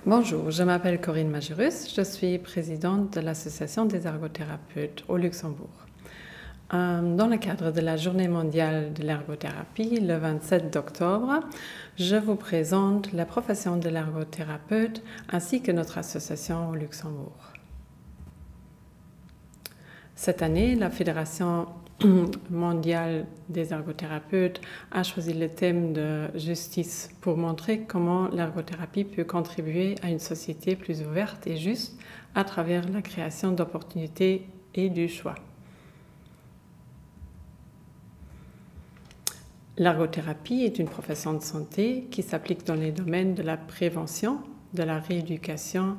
Bonjour, je m'appelle Corinne Majorus, je suis présidente de l'Association des ergothérapeutes au Luxembourg. Dans le cadre de la Journée mondiale de l'ergothérapie, le 27 octobre, je vous présente la profession de l'ergothérapeute ainsi que notre association au Luxembourg. Cette année, la Fédération mondiale des ergothérapeutes a choisi le thème de justice pour montrer comment l'ergothérapie peut contribuer à une société plus ouverte et juste à travers la création d'opportunités et du choix. L'ergothérapie est une profession de santé qui s'applique dans les domaines de la prévention, de la rééducation,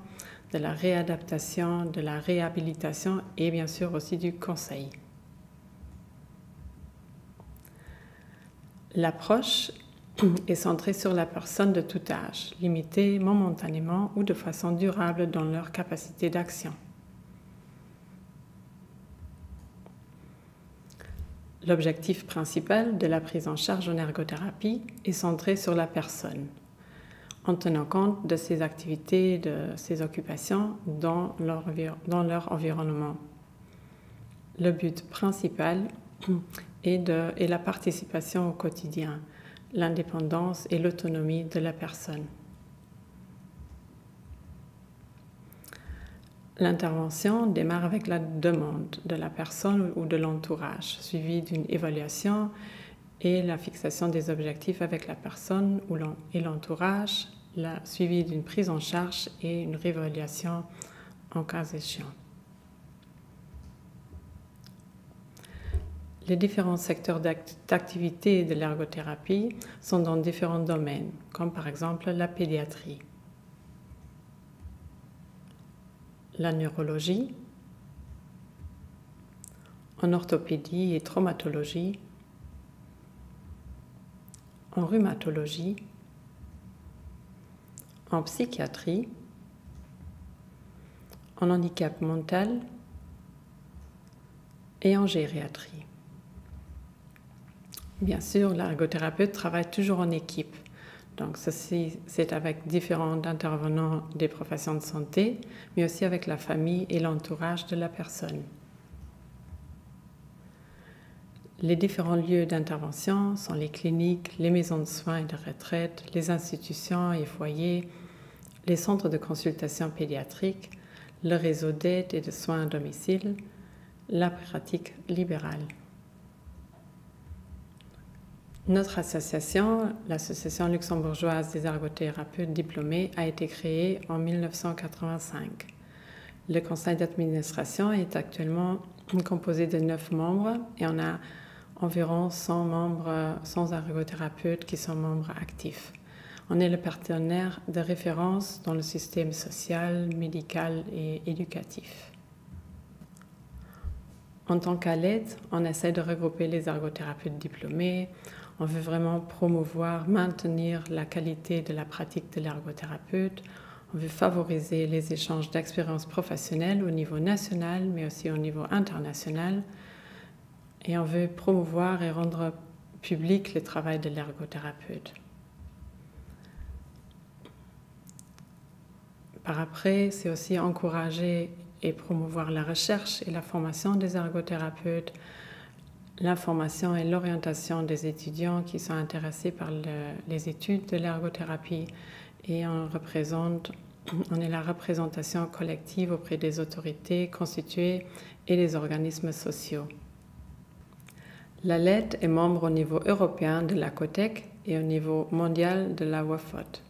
de la réadaptation, de la réhabilitation et bien sûr aussi du conseil. L'approche est centrée sur la personne de tout âge, limitée momentanément ou de façon durable dans leur capacité d'action. L'objectif principal de la prise en charge en ergothérapie est centré sur la personne, en tenant compte de ses activités, de ses occupations dans leur environnement. Le but principal est la participation au quotidien, l'indépendance et l'autonomie de la personne. L'intervention démarre avec la demande de la personne ou de l'entourage, suivie d'une évaluation et la fixation des objectifs avec la personne et l'entourage, suivie d'une prise en charge et une réévaluation en cas échéant. Les différents secteurs d'activité de l'ergothérapie sont dans différents domaines, comme par exemple la pédiatrie, la neurologie, en orthopédie et traumatologie, en rhumatologie, en psychiatrie, en handicap mental et en gériatrie. Bien sûr, l'ergothérapeute travaille toujours en équipe. Donc ceci, c'est avec différents intervenants des professions de santé, mais aussi avec la famille et l'entourage de la personne. Les différents lieux d'intervention sont les cliniques, les maisons de soins et de retraite, les institutions et foyers, les centres de consultation pédiatrique, le réseau d'aide et de soins à domicile, la pratique libérale. Notre association, l'Association luxembourgeoise des ergothérapeutes diplômés, a été créée en 1985. Le conseil d'administration est actuellement composé de 9 membres et on a environ 100 ergothérapeutes qui sont membres actifs. On est le partenaire de référence dans le système social, médical et éducatif. En tant qu'ALED, on essaie de regrouper les ergothérapeutes diplômés. On veut vraiment promouvoir, maintenir la qualité de la pratique de l'ergothérapeute. On veut favoriser les échanges d'expériences professionnelles au niveau national, mais aussi au niveau international. Et on veut promouvoir et rendre public le travail de l'ergothérapeute. Par après, c'est aussi encourager et promouvoir la recherche et la formation des ergothérapeutes, l'information et l'orientation des étudiants qui sont intéressés par les études de l'ergothérapie et on est la représentation collective auprès des autorités constituées et des organismes sociaux. L'ALED est membre au niveau européen de la COTEC et au niveau mondial de la WAFOT.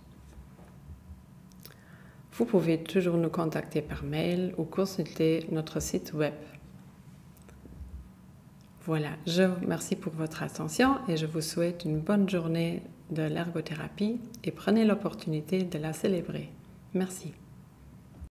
Vous pouvez toujours nous contacter par mail ou consulter notre site web. Voilà, je vous remercie pour votre attention et je vous souhaite une bonne journée de l'ergothérapie et prenez l'opportunité de la célébrer. Merci.